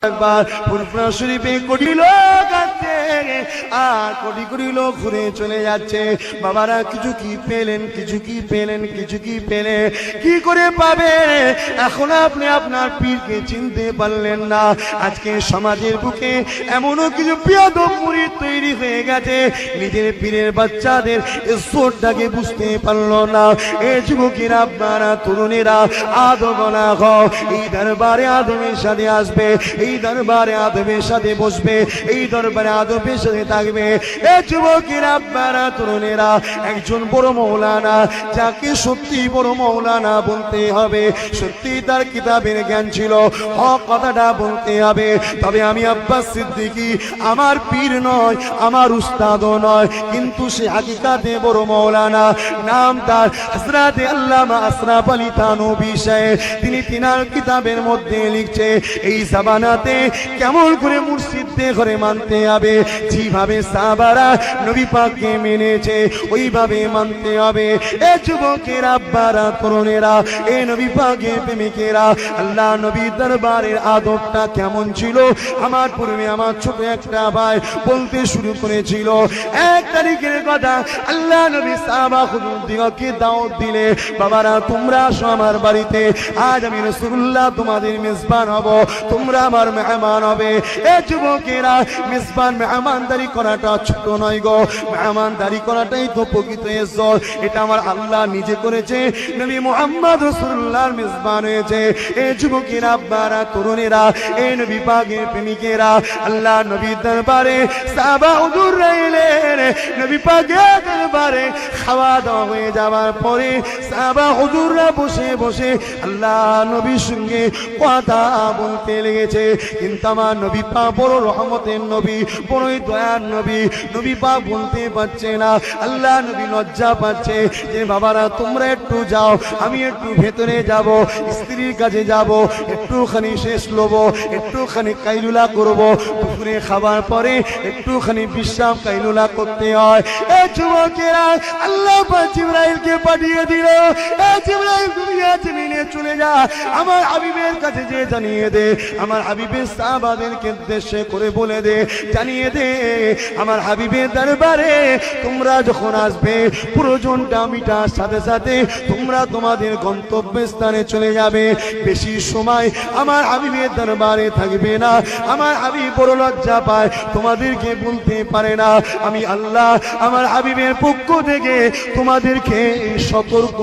একবার ফুরফুরা শরীফে কোটি লোক আছে আর কোটি কোটি লোক ঘুরে চলে যাচ্ছে। বাবারা কিছু কি পেলেন, কিছু কি পেলেন, কিছু কি পেলেন, কি করে পাবে? এখন আপনি আপনার পীরকে চিনতে পারলেন না। আজকে সমাজের বুকে এমনও কিছু বিয়াদব মুরিদ তৈরি হয়ে গেছে, নিজের পীরের বাচ্চাদের ইজ্জতটাকে বুঝতে পারলো না। এই যুবকেরা, আপনারা তরুণেরা, আদবনা হও, এই দরবারে আদমের সাথে আসবে, এই দরবারে আদমের সাথে বসবে, এই দরবারে আদমের সাথে থাকবে। এই যুবকেরা, আপনারা তরুণেরা, একজন বড় মৌলানা, যাকে সত্যি বড় মৌলানা বলতে হবে, সত্যি তার কিতাবের জ্ঞান ছিল, হক কথাটা বলতে হবে। তবে আমি আব্বাস সিদ্দিকী আমার পীর নয়, আমার উস্তাদও নয়, কিন্তু সে হাকিকাতে বড় মৌলানা। নাম তার হযরত আল্লামা আশরাফ আলী থানভী সাহেব। তিনি তিনার কিতাবের মধ্যে লিখছে, এই জামানাতে কেমন করে মুর্শিদদের ঘরে মানতে হবে, যেভাবে সাহাবারা নবী পাককে মেনেছে ওইভাবে মানতে হবে। এ যুবকের আব্বারা, তরুণেরা, এ নবী পাকের প্রেমিকেরা, আল্লাহ নবীর দরবারের আদবটা কেমন ছিল আমার পূর্বে আমার ছোট একটা ভাই বলতে শুরু করেছিল। এক তারিখের কথা, আল্লাহ নবী সাহাবা হুজুরদিগকে দাওয়াত দিলে, বাবারা তোমরা আসো আমার বাড়িতে, আজ আমি রাসূলুল্লাহ তোমাদের মেজবান হব, তোমরা আমার মেহমান হবে। এ যুবকেরা, মেজবান মেহমানদারি করাটা ছোট নয় গো, মেহমানদারি করাটাই তো প্রকৃত ইজ্জত। এটা আমার আল্লাহ নিজে করেছে, নবী মুহাম্মদ রাসূলুল্লাহর মেজবান হয়েছে। এ যুবকেরা, আব্বারা, তরুণেরা, এ নবী পাকের প্রেমিকেরা, আল্লাহ নবীর দরবারে সাহাবা হুজুররা এলেন। নবী পাকের দরবারে খাওয়া দাওয়া হয়ে যাওয়ার পরে সাহাবা হুজুররা বসে বসে আল্লাহ নবীর সঙ্গে কথা বলতে লেগেছে। কিন্তু আমার নবী পাক বড় রহমতের নবী, বড়ই দয়ার নবী, নবী পাক বলতে পারছে না। আল্লাহ নবী লজ্জা পাচ্ছে যে বাবারা তোমরা একটু যাও, আমি একটু ভেতরে যাব, স্ত্রীর কাছে যাব, একটুখানি শেষ লব, একটুখানি কাইলুলা করব। দুপুরে খাবার পরে একটুখানি বিশ্রাম কাইলুলা করতে হয়। এই যুবকেরা, আল্লাহ পাক জিবরাইলকে পাঠিয়ে দিল, এই জিবরাইল দুনিয়া জমিনে চলে যা, আমার হাবিবের কাছে যে জানিয়ে দে, আমার হাবিবের সাহাবাদেরকে উদ্দেশ্যে করে বলে দে, জানিয়ে দে আমার হাবিবের দরবারে তোমরা যখন আসবে প্রয়োজনটা মিটার সাথে সাথে তোমরা তোমাদের গন্তব্যস্থানে চলে যাবে। বেশি সময় আমার হাবিবের দরবারে থাকবে না। আমার হাবিব বড় লজ্জা পায়, তোমাদেরকে বলতে পারে না। আমি আল্লাহ আমার হাবিবের পক্ষ থেকে তোমাদেরকে সতর্ক